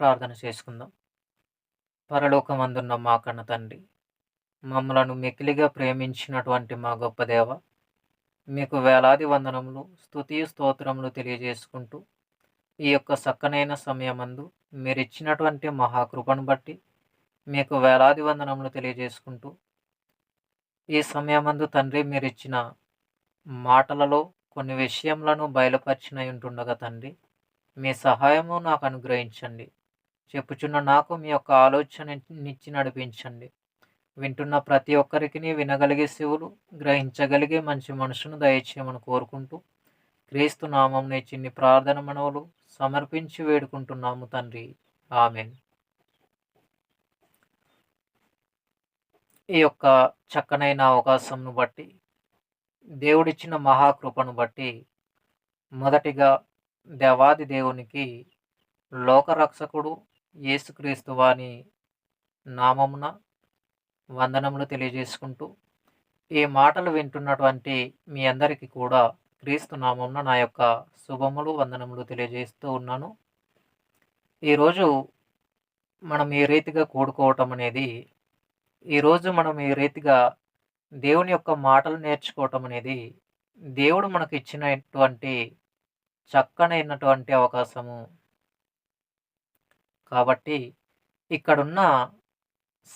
ప్రార్థన చేసుకుందాం. పరలోకమందున్న మా కన్న తండ్రి, మమ్మలను మిక్కిలిగా ప్రేమించినటువంటి మా గొప్ప దేవ, మీకు వేలాది వందనములు, స్తుతి స్తోత్రములు తెలియజేసుకుంటూ, ఈ యొక్క సక్కనైన సమయమందు మీరిచ్చినటువంటి మహాకృపను బట్టి మీకు వేలాది వందనములు తెలియజేసుకుంటూ, ఈ సమయమందు తండ్రి మీరిచ్చిన మాటలలో కొన్ని విషయములను బయలుపరిచినయుంటుండగా తండ్రి, మీ సహాయము నాకు అనుగ్రహించండి. చెప్పుచున్న నాకు మీ యొక్క ఆలోచననిచ్చి నడిపించండి. వింటున్న ప్రతి ఒక్కరికి వినగలిగే చెవులు, గ్రహించగలిగే మంచి మనసును దయచేయమని కోరుకుంటూ, క్రీస్తు నామమున ఈ చిన్ని ప్రార్థన మనవులు సమర్పించి వేడుకుంటున్నాము తండ్రి. ఆమేన్. ఈ యొక్క చక్కనైన అవకాశంను బట్టి, దేవుడిచ్చిన మహాకృపను బట్టి, మొదటిగా దేవాది దేవునికి, లోకరక్షకుడు యేసుక్రీస్తు వాని నామమున వందనములు తెలియజేసుకుంటూ, ఈ మాటలు వింటున్నటువంటి మీ అందరికీ కూడా క్రీస్తు నామమున నా యొక్క శుభములు, వందనములు తెలియజేస్తూ ఉన్నాను. ఈరోజు మనం ఈ రీతిగా కూడుకోవటం అనేది, ఈరోజు మనం ఈ రీతిగా దేవుని యొక్క మాటలు నేర్చుకోవటం అనేది, దేవుడు మనకు ఇచ్చినటువంటి చక్కనైనటువంటి అవకాశము. కాబట్టి ఇక్కడున్న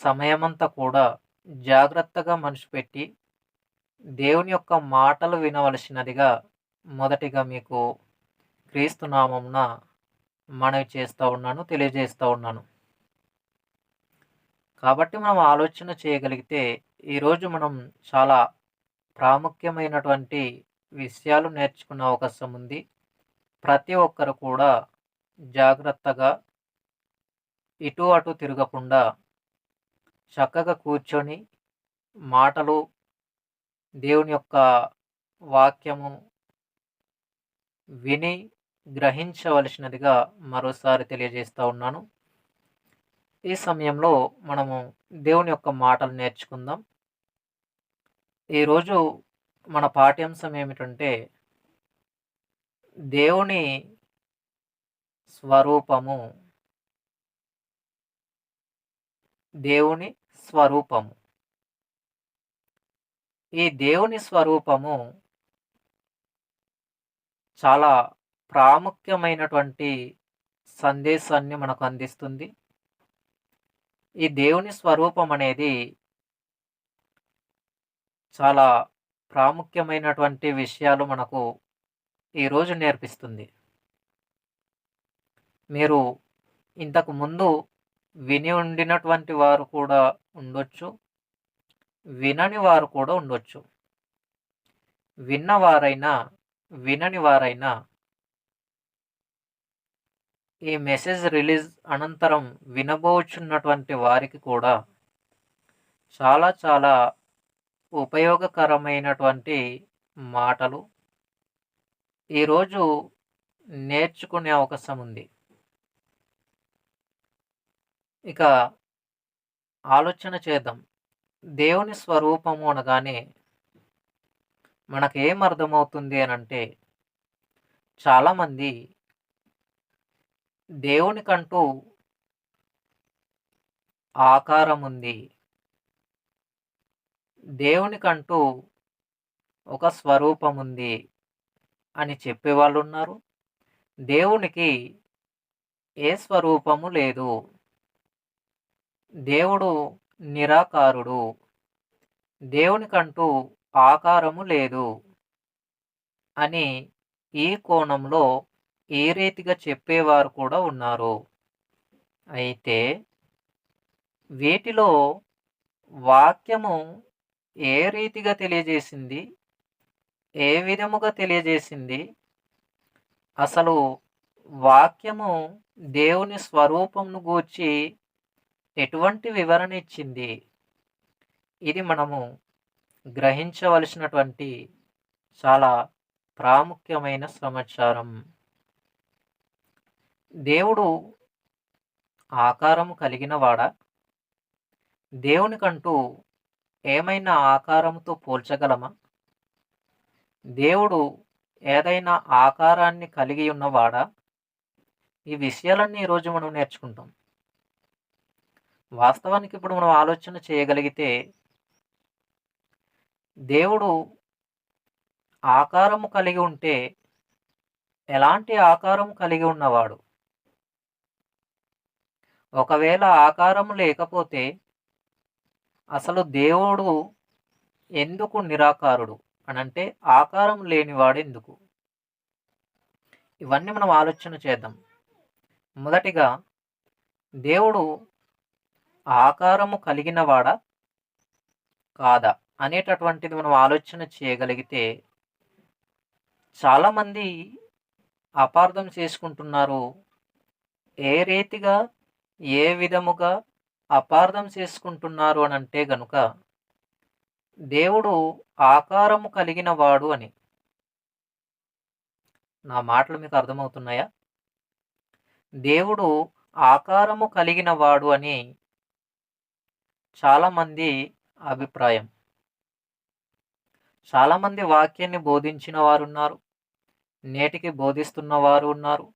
సమయమంతా కూడా జాగ్రత్తగా మనసు పెట్టి దేవుని యొక్క మాటలు వినవలసినదిగా మొదటిగా మీకు క్రీస్తు నామమున మనవి చేస్తూ ఉన్నాను, తెలియజేస్తూ ఉన్నాను. కాబట్టి మనం ఆలోచన చేయగలిగితే ఈరోజు మనం చాలా ప్రాముఖ్యమైనటువంటి విషయాలు నేర్చుకునే అవకాశం ఉంది. ప్రతి ఒక్కరు కూడా జాగ్రత్తగా ఇటు అటు తిరగకుండా చక్కగా కూర్చొని మాటలు, దేవుని యొక్క వాక్యము విని గ్రహించవలసినదిగా మరోసారి తెలియజేస్తూ ఉన్నాను. ఈ సమయంలో మనము దేవుని యొక్క మాటలు నేర్చుకుందాం. ఈరోజు మన పాఠ్యాంశం ఏమిటంటే, దేవుని స్వరూపము. దేవుని స్వరూపము. ఈ దేవుని స్వరూపము చాలా ప్రాముఖ్యమైనటువంటి సందేశాన్ని మనకు అందిస్తుంది. ఈ దేవుని స్వరూపం అనేది చాలా ప్రాముఖ్యమైనటువంటి విషయాలు మనకు ఈరోజు నేర్పిస్తుంది. మీరు ఇంతకు ముందు విని ఉండినటువంటి వారు కూడా ఉండొచ్చు, వినని వారు కూడా ఉండొచ్చు. విన్నవారైనా, వినని వారైనా ఈ మెసేజ్ రిలీజ్ అనంతరం వినబోచున్నటువంటి వారికి కూడా చాలా చాలా ఉపయోగకరమైనటువంటి మాటలు ఈరోజు నేర్చుకునే అవకాశం ఉంది. ఇక ఆలోచన చేద్దాం. దేవుని స్వరూపము అనగానే మనకేం అర్థమవుతుంది అనంటే, చాలామంది దేవునికంటూ ఆకారం ఉంది, దేవునికంటూ ఒక స్వరూపం ఉంది అని చెప్పేవాళ్ళు ఉన్నారు. దేవునికి ఏ స్వరూపము లేదు, దేవుడు నిరాకారుడు, దేవునికంటూ ఆకారము లేదు అని ఈ కోణంలో ఈ రీతిగా చెప్పేవారు కూడా ఉన్నారు. అయితే వీటిలో వాక్యము ఏ రీతిగా తెలియజేసింది, ఏ విధముగా తెలియజేసింది, అసలు వాక్యము దేవుని స్వరూపమును గూర్చి ఎటువంటి వివరణ ఇచ్చింది, ఇది మనము గ్రహించవలసినటువంటి చాలా ప్రాముఖ్యమైన సమాచారం. దేవుడు ఆకారము కలిగినవాడా? దేవునికంటూ ఏమైనా ఆకారముతో పోల్చగలమా? దేవుడు ఏదైనా ఆకారాన్ని కలిగి ఉన్నవాడా? ఈ విషయాలన్నీ ఈరోజు మనం నేర్చుకుంటాం. వాస్తవానికి ఇప్పుడు మనం ఆలోచన చేయగలిగితే, దేవుడు ఆకారము కలిగి ఉంటే, ఎలాంటి ఆకారం కలిగి ఉన్నవాడు? ఒకవేళ ఆకారం లేకపోతే, అసలు దేవుడు ఎందుకు నిరాకారుడు? అనంటే ఆకారం లేనివాడెందుకు? ఇవన్నీ మనం ఆలోచన చేద్దాం. మొదటిగా దేవుడు ఆకారము కలిగినవాడా? కాదా? అనేటటువంటిది మనం ఆలోచన చేయగలిగితే, చాలామంది అపార్థం చేసుకుంటున్నారు. ఏ రీతిగా, ఏ విధముగా అపార్థం చేసుకుంటున్నారు అనంటే గనుక, దేవుడు ఆకారము కలిగినవాడు అని. నా మాటలు మీకు అర్థమవుతున్నాయా? దేవుడు ఆకారము కలిగినవాడు అని చాలామంది అభిప్రాయం. చాలామంది వాక్యాన్ని బోధించిన వారున్నారు. నేటికి బోధిస్తున్న వారు ఉన్నారు.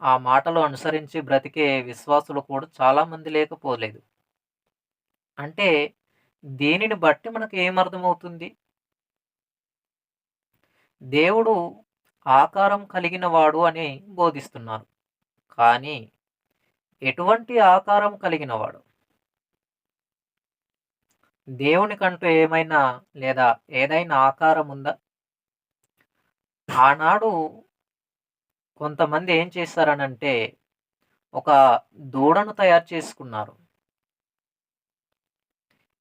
ఆ మాటలు అనుసరించి బ్రతికే విశ్వాసులు కూడా చాలామంది లేకపోలేదు. అంటే దీనిని బట్టి మనకు ఏమర్థమవుతుంది? దేవుడు ఆకారం కలిగినవాడు అని బోధిస్తున్నారు. కానీ ఎటువంటి ఆకారం కలిగినవాడు? దేవునికంటూ ఏమైనా లేదా ఏదైనా ఆకారం ఉందా? ఆనాడు కొంతమంది ఏం చేశారనంటే, ఒక దూడను తయారు చేసుకున్నారు.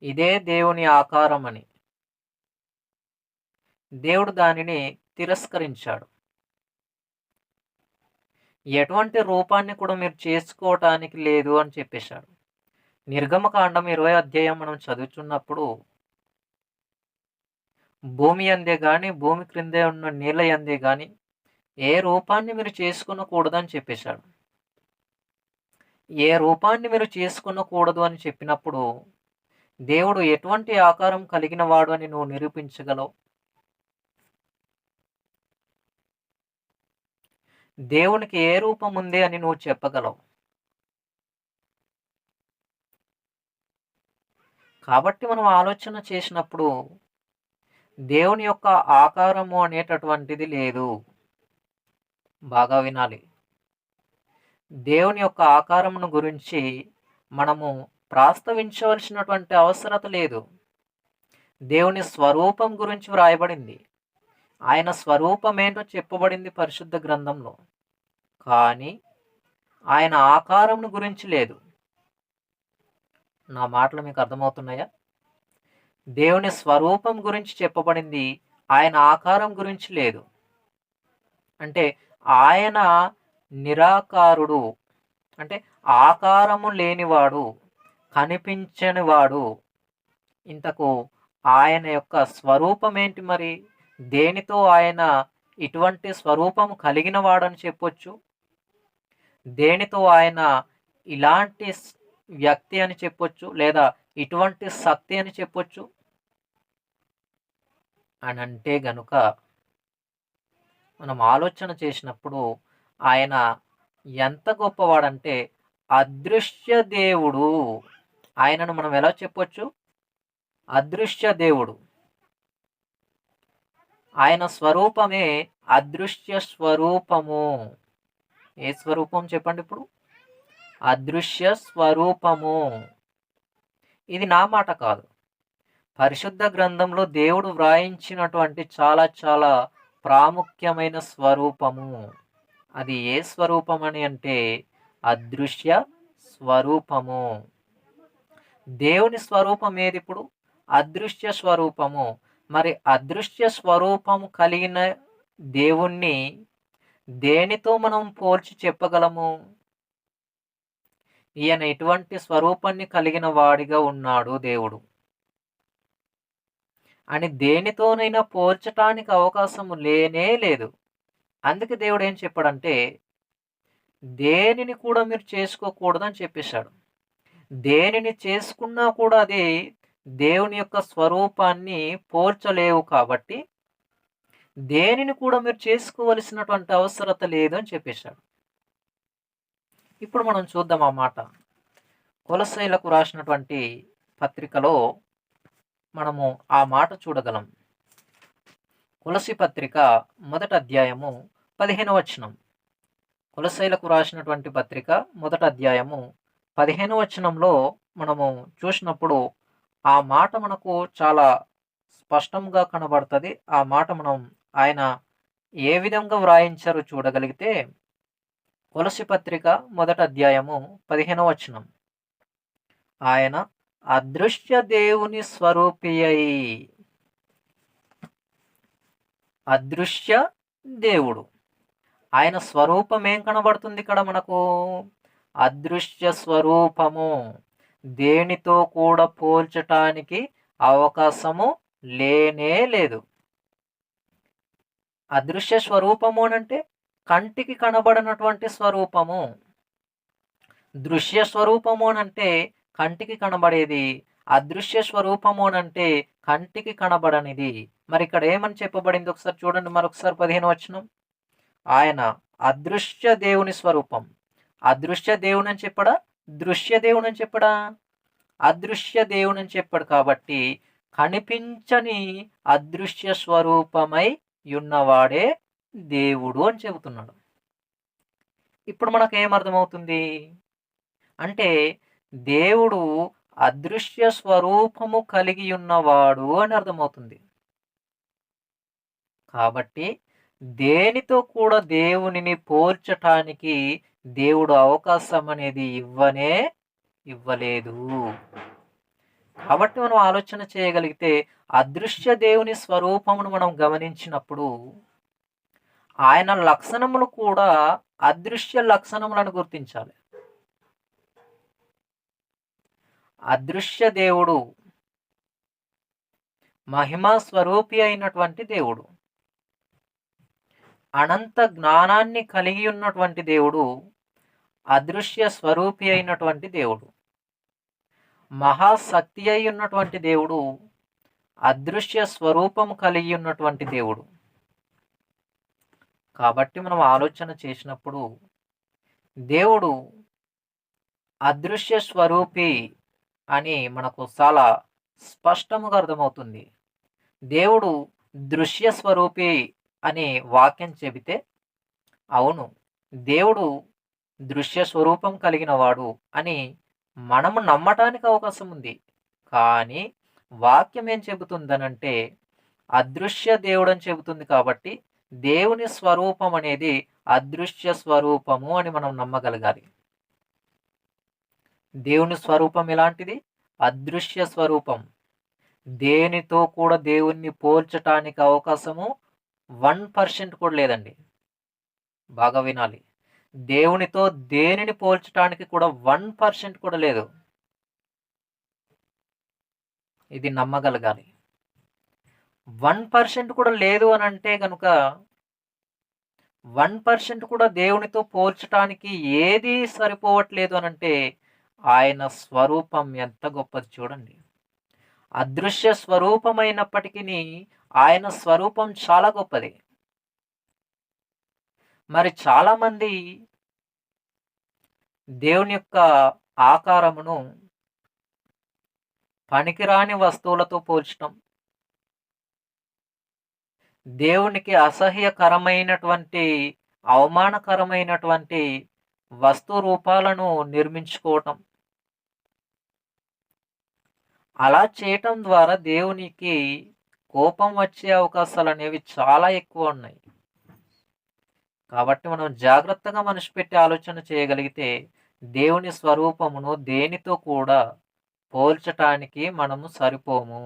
ఇదే దేవుని ఆకారం అని. దేవుడు దానిని తిరస్కరించాడు. ఎటువంటి రూపాన్ని కూడా మీరు చేసుకోవటానికి లేదు అని చెప్పేశాడు. నిర్గమకాండం 20 అధ్యాయం మనం చదువుతున్నప్పుడు, భూమి యందే గాని, భూమి క్రిందే ఉన్న నీళ్ళ యందే గాని, ఏ రూపాన్ని మీరు చేసుకొనకూడదని చెప్పేశాడు. ఏ రూపాన్ని మీరు చేసుకొనకూడదు అని చెప్పినప్పుడు, దేవుడు ఎటువంటి ఆకారం కలిగిన వాడు అని నువ్వు నిరూపించగలవు? దేవునికి ఏ రూపం ఉంది అని నువ్వు చెప్పగలవు? కాబట్టి మనం ఆలోచన చేసినప్పుడు, దేవుని యొక్క ఆకారము అనేటటువంటిది లేదు. బాగా వినాలి. దేవుని యొక్క ఆకారమును గురించి మనము ప్రస్తావించవలసినటువంటి అవసరత లేదు. దేవుని స్వరూపం గురించి వ్రాయబడింది. ఆయన స్వరూపమేంటో చెప్పబడింది పరిశుద్ధ గ్రంథంలో. కానీ ఆయన ఆకారమును గురించి లేదు. నా మాటలు మీకు అర్థమవుతున్నాయా? దేవుని స్వరూపం గురించి చెప్పబడింది. ఆయన ఆకారం గురించి లేదు. అంటే ఆయన నిరాకారుడు. అంటే ఆకారము లేనివాడు, కనిపించనివాడు. ఇంతకు ఆయన యొక్క స్వరూపం ఏంటి మరి? దేనితో ఆయన ఇటువంటి స్వరూపము కలిగిన వాడని చెప్పొచ్చు? దేనితో ఆయన ఇలాంటి వ్యక్తి అని చెప్పొచ్చు? లేదా ఇటువంటి శక్తి అని చెప్పొచ్చు? అనంటే గనుక మనం ఆలోచన చేసినప్పుడు ఆయన ఎంత గొప్పవాడంటే అదృశ్య దేవుడు. ఆయనను మనం ఎలా చెప్పొచ్చు? అదృశ్య దేవుడు. ఆయన స్వరూపమే అదృశ్య స్వరూపము. ఏ స్వరూపం చెప్పండి ఇప్పుడు? అదృశ్య స్వరూపము. ఇది నా మాట కాదు. పరిశుద్ధ గ్రంథంలో దేవుడు వ్రాయించినటువంటి చాలా చాలా ప్రాముఖ్యమైన స్వరూపము. అది ఏ స్వరూపం అని అంటే అదృశ్య స్వరూపము. దేవుని స్వరూపం ఏది ఇప్పుడు? అదృశ్య స్వరూపము. మరి అదృశ్య స్వరూపము కలిగిన దేవుణ్ణి దేనితో మనం పోల్చి చెప్పగలము? ఈయన ఎటువంటి స్వరూపాన్ని కలిగిన వాడిగా ఉన్నాడు దేవుడు అని దేనితోనైనా పోల్చటానికి అవకాశం లేనే లేదు. అందుకే దేవుడు ఏం చెప్పాడంటే, దేనిని కూడా మీరు చేసుకోకూడదని చెప్పేశాడు. దేనిని చేసుకున్నా కూడా అది దేవుని యొక్క స్వరూపాన్ని పోల్చలేవు కాబట్టి, దేనిని కూడా మీరు చేసుకోవలసినటువంటి అవసరత లేదు అని చెప్పేశాడు. ఇప్పుడు మనం చూద్దాం ఆ మాట. కొలస్సీలకు రాసినటువంటి పత్రికలో మనము ఆ మాట చూడగలం. కొలస్సీ పత్రిక మొదటి అధ్యాయము 15వ వచనం. కొలస్సీలకు రాసినటువంటి పత్రిక మొదటి అధ్యాయము 15వ వచనంలో మనము చూసినప్పుడు ఆ మాట మనకు చాలా స్పష్టంగా కనబడుతుంది. ఆ మాట ఆయన ఏ విధంగా వ్రాయించారో చూడగలిగితే కొలస్సీ పత్రిక మొదటి అధ్యాయము 15వ వచనం. ఆయన అదృశ్య దేవుని స్వరూపి అయి, అదృశ్య దేవుడు, ఆయన స్వరూపం ఏం కనబడుతుంది ఇక్కడ మనకు? అదృశ్య స్వరూపము. దేనితో కూడా పోల్చటానికి అవకాశము లేనే లేదు. అదృశ్య స్వరూపము అంటే కంటికి కనబడినటువంటి స్వరూపము. దృశ్య స్వరూపము అంటే కంటికి కనబడేది, అదృశ్య స్వరూపము అంటే కంటికి కనబడనిది. మరి ఇక్కడ ఏమని చెప్పబడింది ఒకసారి చూడండి, మరొకసారి 15వ వచనం. ఆయన అదృశ్య దేవుని స్వరూపం. అదృశ్య దేవుని అని చెప్పడా, దృశ్య దేవుని అని చెప్పడా? అదృశ్య దేవుని అని చెప్పాడు కాబట్టి కనిపించని అదృశ్య స్వరూపమై ఉన్నవాడే దేవుడు అని చెబుతున్నాడు. ఇప్పుడు మనకు ఏమర్థమవుతుంది అంటే దేవుడు అదృశ్య స్వరూపము కలిగి ఉన్నవాడు అని అర్థమవుతుంది. కాబట్టి దేనితో కూడా దేవునిని పోల్చటానికి దేవుడు అవకాశం అనేది ఇవ్వలేదు. కాబట్టి మనం ఆలోచన చేయగలిగితే అదృశ్య దేవుని స్వరూపమును మనం గమనించినప్పుడు ఆయన లక్షణములు కూడా అదృశ్య లక్షణములను గుర్తించాలి. అదృశ్య దేవుడు మహిమా స్వరూపి అయినటువంటి దేవుడు, అనంత జ్ఞానాన్ని కలిగి ఉన్నటువంటి దేవుడు, అదృశ్య స్వరూపి అయినటువంటి దేవుడు, మహాశక్తి అయి ఉన్నటువంటి దేవుడు, అదృశ్య స్వరూపం కలిగి ఉన్నటువంటి దేవుడు. కాబట్టి మనం ఆలోచన చేసినప్పుడు దేవుడు అదృశ్య స్వరూపి అని మనకు చాలా స్పష్టముగా అర్థమవుతుంది. దేవుడు దృశ్య స్వరూపి అని వాక్యం చెబితే అవును, దేవుడు దృశ్య స్వరూపం కలిగిన వాడు అని మనము నమ్మటానికి అవకాశం ఉంది. కానీ వాక్యం ఏం చెబుతుందనంటే అదృశ్య దేవుడు అని చెబుతుంది. కాబట్టి దేవుని స్వరూపం అనేది అదృశ్య స్వరూపము అని మనం నమ్మగలగాలి. దేవుని స్వరూపం ఎలాంటిది? అదృశ్య స్వరూపం. దేనితో కూడా దేవుణ్ణి పోల్చటానికి అవకాశము 1% కూడా లేదండి. బాగా వినాలి. దేవునితో దేనిని పోల్చటానికి కూడా 1% కూడా లేదు. ఇది నమ్మగలగాలి. 1% కూడా లేదు అని అంటే కనుక 1% కూడా దేవునితో పోల్చటానికి ఏది సరిపోవట్లేదు అని అంటే ఆయన స్వరూపం ఎంత గొప్పది చూడండి. అదృశ్య స్వరూపమైనప్పటికీ ఆయన స్వరూపం చాలా గొప్పది. మరి చాలామంది దేవుని యొక్క ఆకారమును పనికిరాని వస్తువులతో పోల్చటం, దేవునికి అసహ్యకరమైనటువంటి అవమానకరమైనటువంటి వస్తు రూపాలను నిర్మించుకోవటం, అలా చేయటం ద్వారా దేవునికి కోపం వచ్చే అవకాశాలు అనేవి చాలా ఎక్కువ ఉన్నాయి. కాబట్టి మనం జాగ్రత్తగా మనసు పెట్టి ఆలోచన చేయగలిగితే దేవుని స్వరూపమును దేనితో కూడా పోల్చటానికి మనము సరిపోము.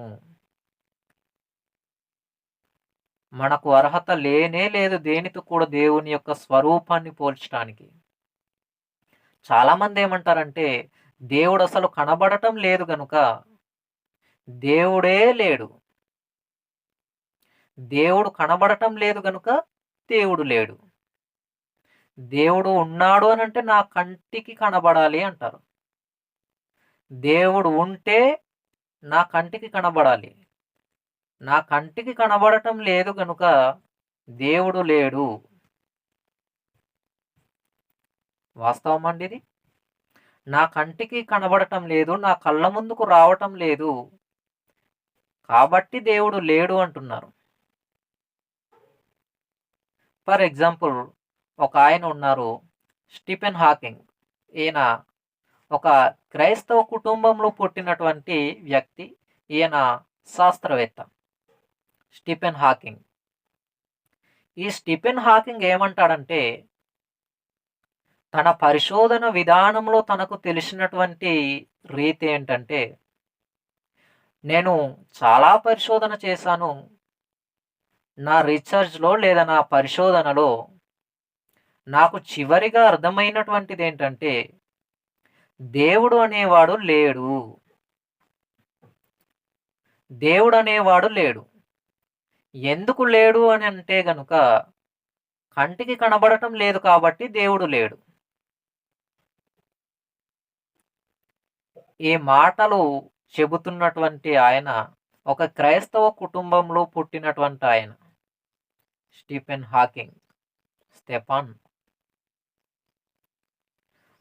మనకు అర్హత లేనే లేదు దేనితో కూడా దేవుని యొక్క స్వరూపాన్ని పోల్చటానికి. చాలామంది ఏమంటారంటే దేవుడు అసలు కనబడటం లేదు గనుక దేవుడే లేడు, దేవుడు కనబడటం లేదు గనుక దేవుడు లేడు, దేవుడు ఉన్నాడు అని అంటే నా కంటికి కనబడాలి అంటారు. దేవుడు ఉంటే నా కంటికి కనబడాలి, నా కంటికి కనబడటం లేదు గనుక దేవుడు లేడు. వాస్తవం అండి ఇది. నా కంటికి కనబడటం లేదు, నా కళ్ళ ముందుకు రావటం లేదు, కాబట్టి దేవుడు లేడు అంటున్నారు. ఫర్ ఎగ్జాంపుల్ ఒక ఆయన ఉన్నారు, స్టీఫెన్ హాకింగ్. ఈయన ఒక క్రైస్తవ కుటుంబంలో పుట్టినటువంటి వ్యక్తి. ఈయన శాస్త్రవేత్త స్టీఫెన్ హాకింగ్. ఈ స్టీఫెన్ హాకింగ్ ఏమంటాడంటే, తన పరిశోధన విధానంలో తనకు తెలిసినటువంటి రీతి ఏంటంటే, నేను చాలా పరిశోధన చేశాను. నా రీసెర్చ్‌లో లేదా నా పరిశోధనలో నాకు చివరిగా అర్థమైనటువంటిది ఏంటంటే, దేవుడు అనేవాడు లేడు. దేవుడు అనేవాడు లేడు. ఎందుకు లేడు అని అంటే గనుక, కంటికి కనబడటం లేదు కాబట్టి దేవుడు లేడు. ఈ మాటలు చెబుతున్నటువంటి ఆయన ఒక క్రైస్తవ కుటుంబంలో పుట్టినటువంటి ఆయన. Stephen Hawking. స్టెఫాన్.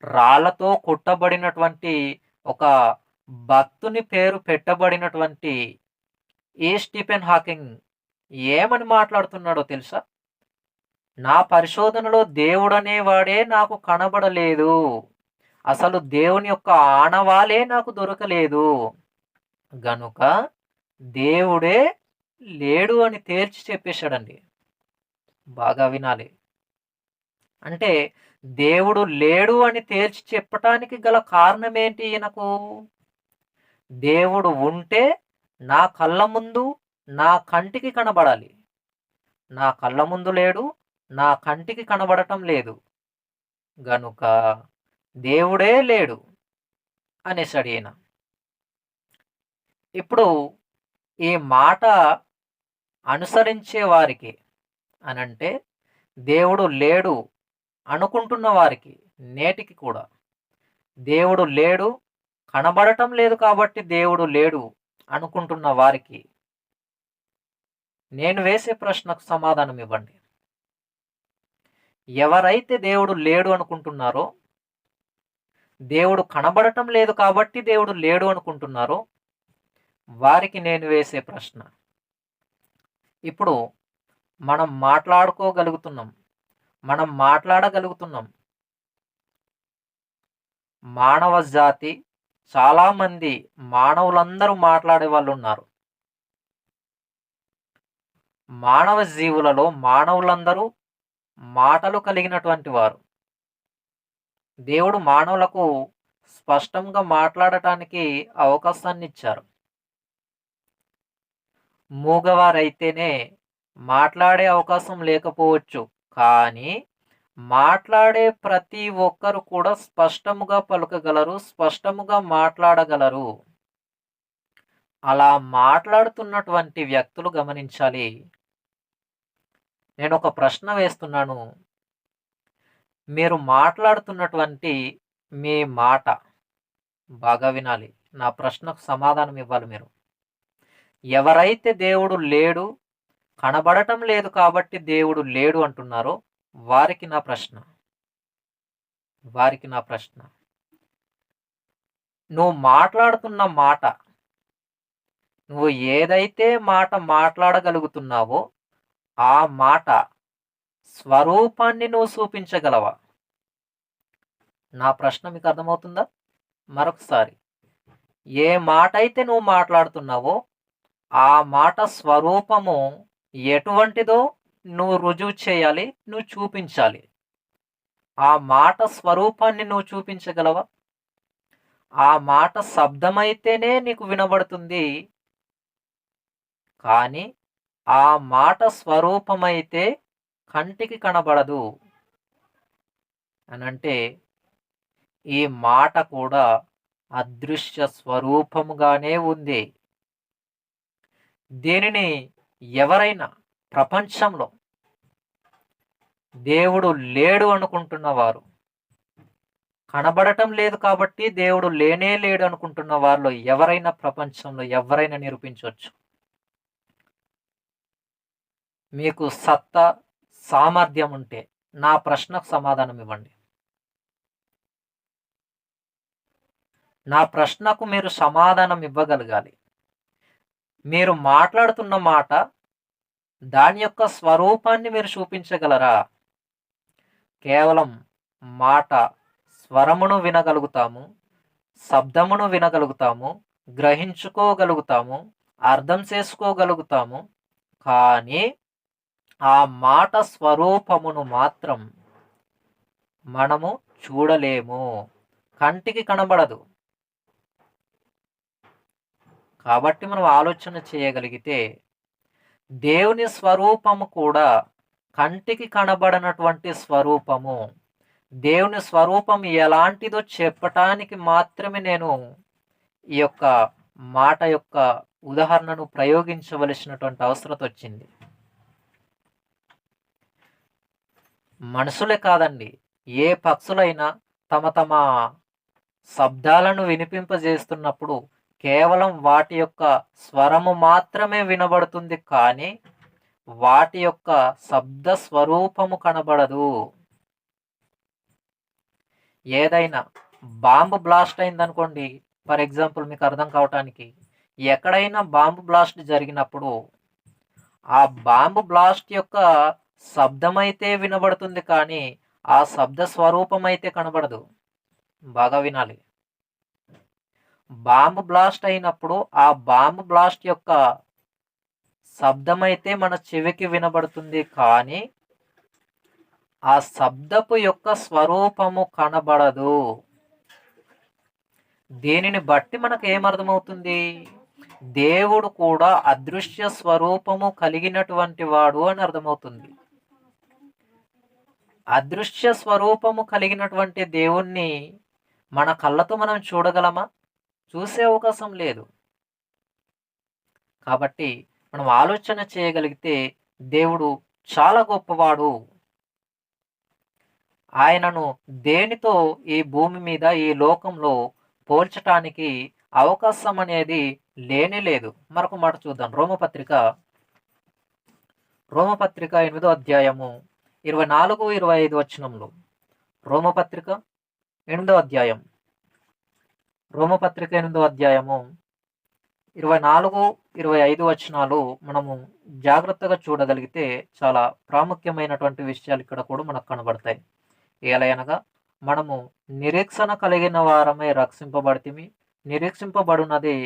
రాళ్లతో కొట్టబడినటువంటి ఒక భక్తుని పేరు పెట్టబడినటువంటి ఈ స్టీఫెన్ హాకింగ్ ఏమని మాట్లాడుతున్నాడో తెలుసా? నా పరిశోధనలో దేవుడనేవాడే నాకు కనబడలేదు. అసలు దేవుని యొక్క ఆనవాలే నాకు దొరకలేదు. గనుక దేవుడే లేడు అని తేల్చి చెప్పేశాడండి. బాగా వినాలి. అంటే దేవుడు లేడు అని తేల్చి చెప్పటానికి గల కారణం ఏంటి ఈయనకు? దేవుడు ఉంటే నా కళ్ళ ముందు, నా కంటికి కనబడాలి. నా కళ్ళ ముందు లేడు, నా కంటికి కనబడటం లేదు. గనుక దేవుడే లేడు అనేసాడు ఈయన. ఇప్పుడు ఈ మాట అనుసరించే వారికి అనంటే, దేవుడు లేడు అనుకుంటున్న వారికి నేటికి కూడా, దేవుడు లేడు, కనబడటం లేదు కాబట్టి దేవుడు లేడు అనుకుంటున్న వారికి నేను వేసే ప్రశ్నకు సమాధానం ఇవ్వండి. ఎవరైతే దేవుడు లేడు అనుకుంటున్నారో, దేవుడు కనబడటం లేదు కాబట్టి దేవుడు లేడు అనుకుంటున్నారో, వారికి నేను వేసే ప్రశ్న. ఇప్పుడు మనం మాట్లాడుకోగలుగుతున్నాం, మనం మాట్లాడగలుగుతున్నాం. మానవ జాతి చాలామంది మానవులందరూ మాట్లాడే వాళ్ళు ఉన్నారు. మానవ జీవులలో మానవులందరూ మాటలు కలిగినటువంటి వారు. దేవుడు మానవులకు స్పష్టంగా మాట్లాడటానికి అవకాశాన్ని ఇచ్చారు. మూగవారైతేనే మాట్లాడే అవకాశం లేకపోవచ్చు, కానీ మాట్లాడే ప్రతి ఒక్కరు కూడా స్పష్టముగా పలుకగలరు, స్పష్టముగా మాట్లాడగలరు. అలా మాట్లాడుతున్నటువంటి వ్యక్తులు గమనించాలి. నేను ఒక ప్రశ్న వేస్తున్నాను. మీరు మాట్లాడుతున్నటువంటి మీ మాట బాగా వినాలి. నా ప్రశ్నకు సమాధానం ఇవ్వాలి మీరు. ఎవరైతే దేవుడు లేడు, కనబడటం లేదు కాబట్టి దేవుడు లేడు అంటున్నారో వారికి నా ప్రశ్న. నువ్వు మాట్లాడుతున్న మాట, నువ్వు ఏదైతే మాట మాట్లాడగలుగుతున్నావో ఆ మాట స్వరూపాన్ని నువ్వు చూపించగలవా? నా ప్రశ్న మీకు అర్థమవుతుందా? మరొకసారి, ఏ మాట అయితే నువ్వు మాట్లాడుతున్నావో ఆ మాట స్వరూపము ఎటువంటిదో నువ్వు రుజువు చేయాలి, నువ్వు చూపించాలి. ఆ మాట స్వరూపాన్ని నువ్వు చూపించగలవా? ఆ మాట శబ్దమైతేనే నీకు వినబడుతుంది, కానీ ఆ మాట స్వరూపమైతే కంటికి కనబడదు అనంటే, ఈ మాట కూడా అదృశ్య స్వరూపముగానే ఉంది. దీనిని ఎవరైనా ప్రపంచంలో దేవుడు లేడు అనుకుంటున్నవారు, కనబడటం లేదు కాబట్టి దేవుడు లేనే లేడు అనుకుంటున్న వారిలో ఎవరైనా ప్రపంచంలో ఎవరైనా నిరూపించవచ్చు. మీకు సత్తా, సామర్థ్యం ఉంటే నా ప్రశ్నకు సమాధానం ఇవ్వండి. నా ప్రశ్నకు మీరు సమాధానం ఇవ్వగలగాలి. మీరు మాట్లాడుతున్న మాట దాని యొక్క స్వరూపాన్ని మీరు చూపించగలరా? కేవలం మాట, స్వరమును వినగలుగుతాము, శబ్దమును వినగలుగుతాము, గ్రహించుకోగలుగుతాము, అర్థం చేసుకోగలుగుతాము. కానీ ఆ మాట స్వరూపమును మాత్రం మనము చూడలేము. కంటికి కనబడదు. కాబట్టి మనం ఆలోచన చేయగలిగితే దేవుని స్వరూపము కూడా కంటికి కనబడనటువంటి స్వరూపము. దేవుని స్వరూపం ఎలాంటిదో చెప్పటానికి మాత్రమే నేను ఈ యొక్క మాట యొక్క ఉదాహరణను ప్రయోగించవలసినటువంటి అవసరం వచ్చింది. మనుషులే కాదండి, ఏ పక్షులైనా తమ తమ శబ్దాలను వినిపింపజేస్తున్నప్పుడు కేవలం వాటి యొక్క స్వరము మాత్రమే వినబడుతుంది, కానీ వాటి యొక్క శబ్ద స్వరూపము కనబడదు. ఏదైనా బాంబు బ్లాస్ట్ అయిందనుకోండి, ఫర్ ఎగ్జాంపుల్ మీకు అర్థం కావటానికి, ఎక్కడైనా బాంబు బ్లాస్ట్ జరిగినప్పుడు ఆ బాంబు బ్లాస్ట్ యొక్క శబ్దమైతే వినబడుతుంది, కానీ ఆ శబ్ద స్వరూపం అయితే కనబడదు. బాగా వినాలి. బాంబు బ్లాస్ట్ అయినప్పుడు ఆ బాంబు బ్లాస్ట్ యొక్క శబ్దమైతే మన చెవికి వినబడుతుంది, కానీ ఆ శబ్దపు యొక్క స్వరూపము కనబడదు. దీనిని బట్టి మనకు ఏమర్థమవుతుంది? దేవుడు కూడా అదృశ్య స్వరూపము కలిగినటువంటి వాడు అని అర్థమవుతుంది. అదృశ్య స్వరూపము కలిగినటువంటి దేవుణ్ణి మన కళ్ళతో మనం చూడగలమా? చూసే అవకాశం లేదు. కాబట్టి మనం ఆలోచన చేయగలిగితే దేవుడు చాలా గొప్పవాడు. ఆయనను దేనితో ఈ భూమి మీద, ఈ లోకంలో పోల్చటానికి అవకాశం అనేది లేనే లేదు. మరొక మాట చూద్దాం. రోమపత్రిక 8వ అధ్యాయము 24, 25 వచనంలో. రోమపత్రిక 8వ అధ్యాయం 24, 25 వచనాలు మనము జాగ్రత్తగా చూడగలిగితే చాలా ప్రాముఖ్యమైనటువంటి విషయాలు ఇక్కడ కూడా మనకు కనబడతాయి. ఏలయనగా మనము నిరీక్షణ కలిగిన వారమై రక్షింపబడితిమి. నిరీక్షింపబడినది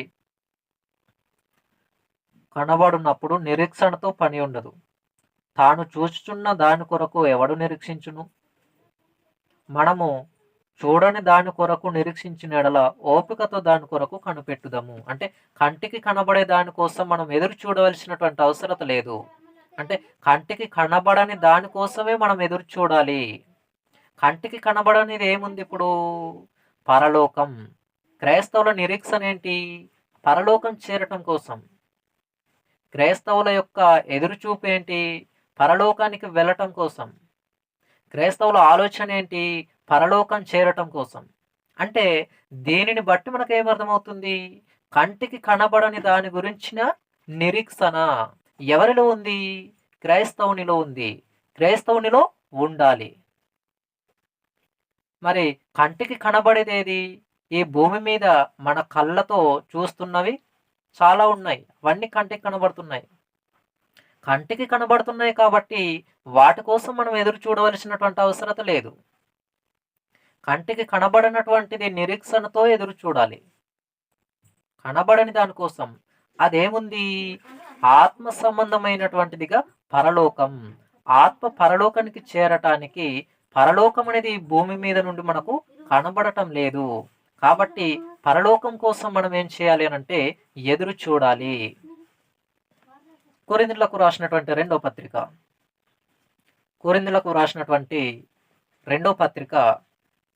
కనబడినప్పుడు నిరీక్షణతో పని ఉండదు. తాను చూచుచున్న దాని కొరకు ఎవడు నిరీక్షించును? మనము చూడని దాని కొరకు నిరీక్షించిన ఎడల ఓపికతో దాని కొరకు కనిపెట్టుదాము. అంటే కంటికి కనబడే దానికోసం మనం ఎదురు చూడవలసినటువంటి అవసరం లేదు. అంటే కంటికి కనబడని దానికోసమే మనం ఎదురు చూడాలి. కంటికి కనబడనిది ఏముంది ఇప్పుడు? పరలోకం. క్రైస్తవుల నిరీక్షణ ఏంటి? పరలోకం చేరటం కోసం. క్రైస్తవుల యొక్క ఎదురుచూపు ఏంటి? పరలోకానికి వెళ్ళటం కోసం. క్రైస్తవుల ఆలోచన ఏంటి? పరలోకం చేరటం కోసం. అంటే దీనిని బట్టి మనకు ఏమర్థమవుతుంది? కంటికి కనబడని దాని గురించిన నిరీక్షణ ఎవరిలో ఉంది? క్రైస్తవునిలో ఉంది. క్రైస్తవునిలో ఉండాలి. మరి కంటికి కనబడేదేది? ఈ భూమి మీద మన కళ్ళతో చూస్తున్నవి చాలా ఉన్నాయి. అవన్నీ కంటికి కనబడుతున్నాయి. కంటికి కనబడుతున్నాయి కాబట్టి వాటి కోసం మనం ఎదురు చూడవలసినటువంటి అవసరం లేదు. కంటికి కనబడినటువంటిది నిరీక్షణతో ఎదురు చూడాలి. కనబడని దానికోసం అదేముంది? ఆత్మ సంబంధమైనటువంటిదిగా పరలోకం. ఆత్మ పరలోకానికి చేరటానికి పరలోకం అనేది భూమి మీద నుండి మనకు కనబడటం లేదు. కాబట్టి పరలోకం కోసం మనం ఏం చేయాలి అనంటే ఎదురు చూడాలి. కొరింథీయులకు రాసినటువంటి రెండవ పత్రిక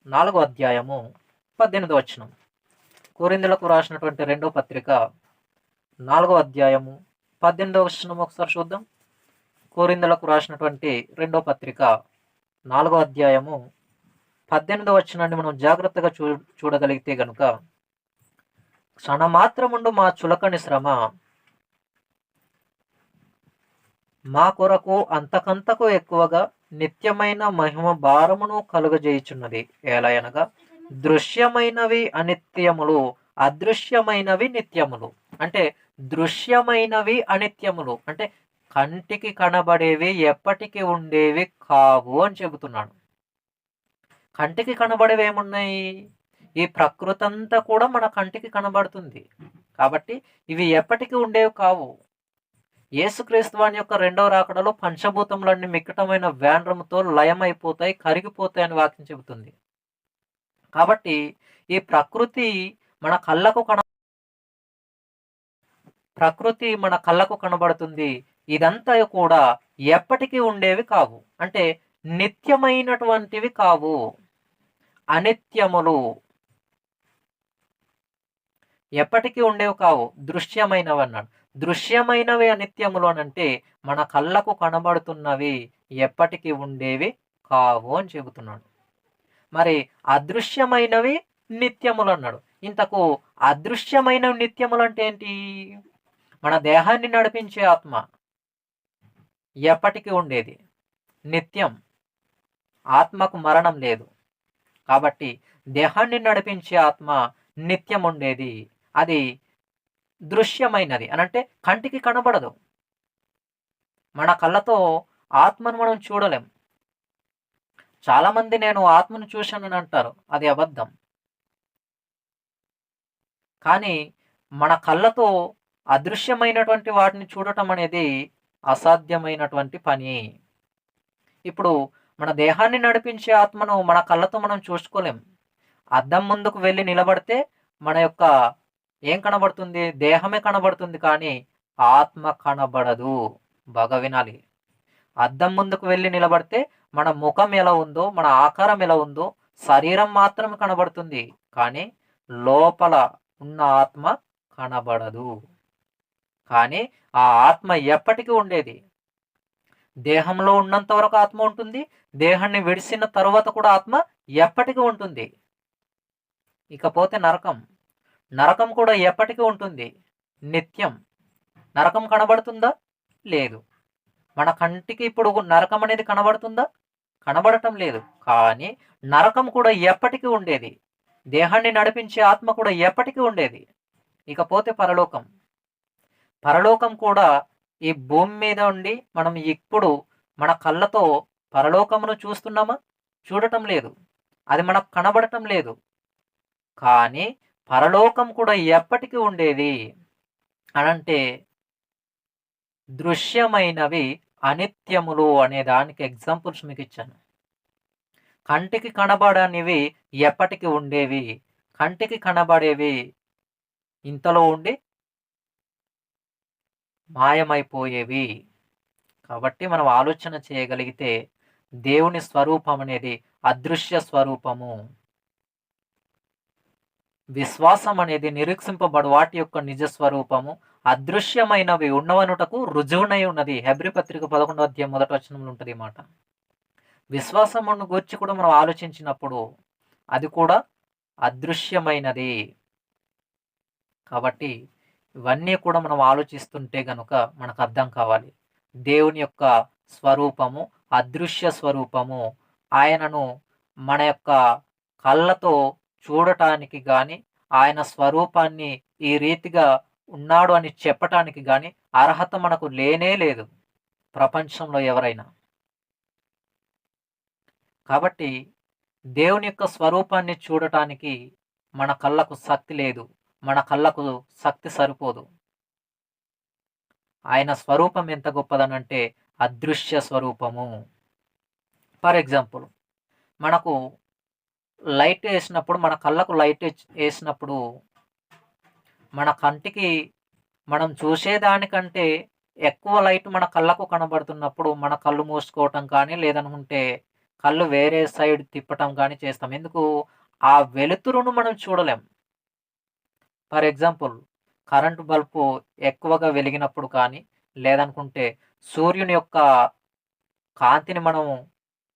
4వ అధ్యాయము 18వ వచనం. కొరింథీయులకు రాసినటువంటి రెండవ పత్రిక 4వ అధ్యాయము 18వ వచనం ఒకసారి చూద్దాం. కొరింథీయులకు రాసినటువంటి రెండవ పత్రిక 4వ అధ్యాయము 18వ వచనాన్ని మనం జాగ్రత్తగా చూడగలిగితే గనుక, క్షణమాత్రముండు మా చులకని శ్రమ మా కొరకు అంతకంతకు ఎక్కువగా నిత్యమైన మహిమ భారమును కలుగజేయుచున్నది. ఎలాయనగా దృశ్యమైనవి అనిత్యములు, అదృశ్యమైనవి నిత్యములు. అంటే దృశ్యమైనవి అనిత్యములు అంటే కంటికి కనబడేవి ఎప్పటికి ఉండేవి కావు అని చెబుతున్నాడు. కంటికి కనబడేవి ఏమున్నాయి? ఈ ప్రకృతి అంతా కూడా మన కంటికి కనబడుతుంది. కాబట్టి ఇవి ఎప్పటికి ఉండేవి కావు. యేసుక్రీస్తు వాని యొక్క రెండవ రాకడలో పంచభూతములన్నీ మిక్కటమైన వేండ్రముతో లయమైపోతాయి, కరిగిపోతాయి అని వాక్యం చెబుతుంది. కాబట్టి ఈ మన కళ్ళకు కన ప్రకృతి మన కళ్ళకు కనబడుతుంది. ఇదంతా కూడా ఎప్పటికీ ఉండేవి కావు. అంటే నిత్యమైనటువంటివి కావు. అనిత్యములు. ఎప్పటికీ ఉండేవి కావు. దృశ్యమైనవి అన్నాడు. దృశ్యమైనవి అనిత్యములు అనంటే మన కళ్ళకు కనబడుతున్నవి ఎప్పటికీ ఉండేవి కావు అని చెబుతున్నాడు. మరి అదృశ్యమైనవి నిత్యములు అన్నాడు. ఇంతకు అదృశ్యమైనవి నిత్యములు అంటే ఏంటి? మన దేహాన్ని నడిపించే ఆత్మ ఎప్పటికీ ఉండేది, నిత్యం. ఆత్మకు మరణం లేదు. కాబట్టి దేహాన్ని నడిపించే ఆత్మ నిత్యం ఉండేది. అది దృశ్యమైనది అనంటే కంటికి కనబడదు. మన కళ్ళతో ఆత్మను మనం చూడలేం. చాలామంది నేను ఆత్మను చూశానని అంటారు. అది అబద్ధం. కానీ మన కళ్ళతో అదృశ్యమైనటువంటి వాటిని చూడటం అనేది అసాధ్యమైనటువంటి పని. ఇప్పుడు మన దేహాన్ని నడిపించే ఆత్మను మన కళ్ళతో మనం చూసుకోలేం. అద్దం ముందుకు వెళ్ళి నిలబడితే మన యొక్క ఏం కనబడుతుంది? దేహమే కనబడుతుంది, కానీ ఆత్మ కనబడదు. బాగా వినాలి. అద్దం ముందుకు వెళ్ళి నిలబడితే మన ముఖం ఎలా ఉందో, మన ఆకారం ఎలా ఉందో, శరీరం మాత్రమే కనబడుతుంది, కానీ లోపల ఉన్న ఆత్మ కనబడదు. కానీ ఆ ఆత్మ ఎప్పటికీ ఉండేది. దేహంలో ఉన్నంత వరకు ఆత్మ ఉంటుంది. దేహాన్ని విడిసిన తరువాత కూడా ఆత్మ ఎప్పటికీ ఉంటుంది. ఇకపోతే నరకం. నరకం కూడా ఎప్పటికీ ఉంటుంది, నిత్యం. నరకం కనబడుతుందా? లేదు. మన కంటికి ఇప్పుడు నరకం అనేది కనబడుతుందా? కనబడటం లేదు. కానీ నరకం కూడా ఎప్పటికీ ఉండేది. దేహాన్ని నడిపించే ఆత్మ కూడా ఎప్పటికీ ఉండేది. ఇకపోతే పరలోకం. పరలోకం కూడా ఈ భూమి మీద ఉండి మనం ఇప్పుడు మన కళ్ళతో పరలోకమును చూస్తున్నామా? చూడటం లేదు. అది మనకు కనబడటం లేదు. కానీ పరలోకం కూడా ఎప్పటికీ ఉండేది అనంటే దృశ్యమైనవి అనిత్యములు అనే దానికి ఎగ్జాంపుల్స్ మీకు ఇచ్చాను. కంటికి కనబడనివి ఎప్పటికి ఉండేవి, కంటికి కనబడేవి ఇంతలో ఉండి మాయమైపోయేవి. కాబట్టి మనం ఆలోచన చేయగలిగితే దేవుని స్వరూపం అనేది అదృశ్య స్వరూపము. విశ్వాసం అనేది నిరీక్షింపబడు వాటి యొక్క నిజ స్వరూపము. అదృశ్యమైనవి ఉన్నవనుటకు రుజువునై ఉన్నది. హెబ్రీ పత్రిక 11వ అధ్యాయం 1వ వచనంలో ఉంటుంది ఈ మాట. విశ్వాసమును గురించి కూడా మనం ఆలోచించినప్పుడు అది కూడా అదృశ్యమైనది. కాబట్టి ఇవన్నీ కూడా మనం ఆలోచిస్తుంటే గనుక మనకు అర్థం కావాలి, దేవుని యొక్క స్వరూపము అదృశ్య స్వరూపము. ఆయనను మన యొక్క కళ్ళతో చూడటానికి కానీ, ఆయన స్వరూపాన్ని ఈ రీతిగా ఉన్నాడు అని చెప్పటానికి కానీ అర్హత మనకు లేనే లేదు ప్రపంచంలో ఎవరైనా. కాబట్టి దేవుని యొక్క స్వరూపాన్ని చూడటానికి మన కళ్ళకు శక్తి లేదు, మన కళ్ళకు శక్తి సరిపోదు. ఆయన స్వరూపం ఎంత గొప్పదనంటే అదృశ్య స్వరూపము. ఫర్ ఎగ్జాంపుల్, మనకు లైట్ వేసినప్పుడు, మన కళ్ళకు లైట్ వేసినప్పుడు మన కంటికి మనం చూసేదానికంటే ఎక్కువ లైట్ మన కళ్ళకు కనబడుతున్నప్పుడు మన కళ్ళు మూసుకోవటం కానీ, లేదనుకుంటే కళ్ళు వేరే సైడ్ తిప్పటం కానీ చేస్తాం. ఎందుకు? ఆ వెలుతురును మనం చూడలేం. ఫర్ ఎగ్జాంపుల్, కరెంటు బల్బు ఎక్కువగా వెలిగినప్పుడు కానీ, లేదనుకుంటే సూర్యుని యొక్క కాంతిని మనం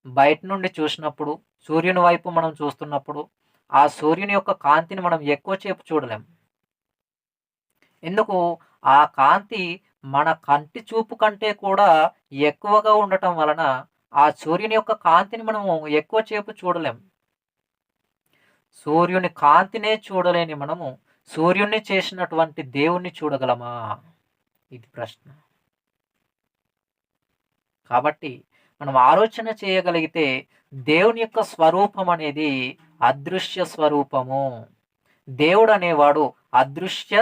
బయట నుండి చూసినప్పుడు, సూర్యుని వైపు మనం చూస్తున్నప్పుడు ఆ సూర్యుని యొక్క కాంతిని మనం ఎక్కువసేపు చూడలేం. ఎందుకు? ఆ కాంతి మన కంటి చూపు కంటే కూడా ఎక్కువగా ఉండటం వలన ఆ సూర్యుని యొక్క కాంతిని మనము ఎక్కువసేపు చూడలేం. సూర్యుని కాంతినే చూడలేని మనము సూర్యుడిని చేసినటువంటి దేవుణ్ణి చూడగలమా? ఇది ప్రశ్న. కాబట్టి మనం ఆలోచన చేయగలిగితే దేవుని యొక్క స్వరూపం అనేది అదృశ్య స్వరూపము. దేవుడు అనేవాడు అదృశ్య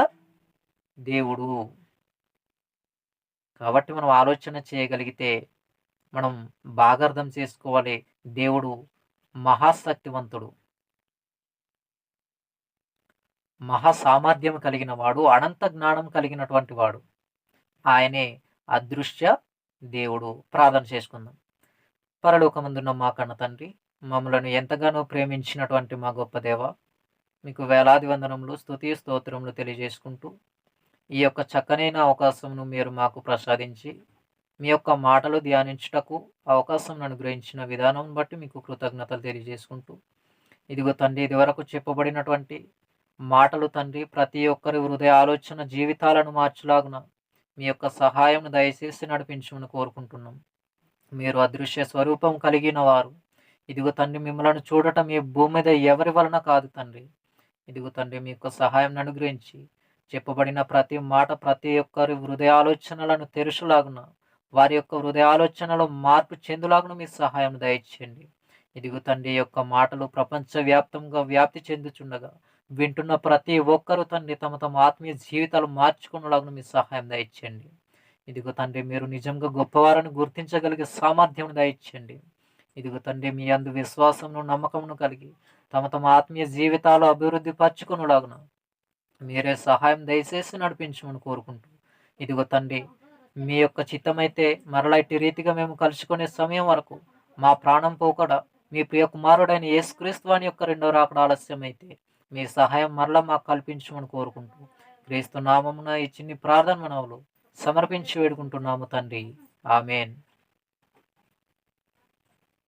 దేవుడు. కాబట్టి మనం ఆలోచన చేయగలిగితే మనం బాగా అర్థం చేసుకోవాలి. దేవుడు మహాశక్తివంతుడు, మహా సామర్థ్యం కలిగిన వాడు, అనంత జ్ఞానం కలిగినటువంటి వాడు. ఆయనే అదృశ్య దేవుడు. ప్రార్థన చేసుకుందాం. పరలోకమందున్న మా కన్న తండ్రి, మమ్మలను ఎంతగానో ప్రేమించినటువంటి మా గొప్ప దేవ, మీకు వేలాది వందనములు, స్తుతి స్తోత్రములు తెలియజేసుకుంటూ, ఈ యొక్క చక్కనైన అవకాశమును మీరు మాకు ప్రసాదించి, మీ యొక్క మాటలు ధ్యానించుటకు అవకాశం అనుగ్రహించిన విధానం బట్టి మీకు కృతజ్ఞతలు తెలియజేసుకుంటూ, ఇదిగో తండ్రి, ఇదివరకు చెప్పబడినటువంటి మాటలు తండ్రి ప్రతి ఒక్కరి హృదయ ఆలోచన జీవితాలను మార్చులాగున మీ యొక్క సహాయం దయచేసి నడిపించమని కోరుకుంటున్నాం. మీరు అదృశ్య స్వరూపం కలిగిన వారు. ఇదిగో తండ్రి, మిమ్మల్ని చూడటం ఈ భూమి మీద ఎవరి వలన కాదు తండ్రి. ఇదిగో తండ్రి, మీ యొక్క సహాయం అనుగ్రహించి చెప్పబడిన ప్రతి మాట ప్రతి ఒక్కరి హృదయాలోచనలను తెరుచులాగున, వారి యొక్క హృదయాలోచనలో మార్పు చెందులాగున మీ సహాయం దయచేయండి. ఇదిగో తండ్రి, యొక్క మాటలు ప్రపంచవ్యాప్తంగా వ్యాప్తి చెందుచుండగా వింటున్న ప్రతి ఒక్కరూ తండ్రి తమ తమ ఆత్మీయ జీవితాలు మార్చుకునేలాగున మీ సహాయం దయచేయండి. ఇదిగో తండ్రి, మీరు నిజంగా గొప్పవారని గుర్తించగలిగే సామర్థ్యం దయచేయండి. ఇదిగో తండ్రి, మీ అందు విశ్వాసమును నమ్మకమును కలిగి తమ తమ ఆత్మీయ జీవితాలు అభివృద్ధి పరచుకునేలాగున మీరే సహాయం దయచేసి నడిపించమని కోరుకుంటూ, ఇదిగో తండ్రి, మీ యొక్క చిత్తమైతే మరలా ఇట్టి రీతిగా మేము కలుసుకునే సమయం వరకు మా ప్రాణం పోకడ మీ ప్రియ కుమారుడైన యేసుక్రీస్తు వాని యొక్క రెండో రాకడ ఆలస్యమైతే మీ సహాయం మరలా మాకు కల్పించమని కోరుకుంటూ, క్రీస్తు నామమున ఈ చిన్ని ప్రార్థన మనవులు సమర్పించి వేడుకుంటున్నాము తండ్రి. ఆమెన్.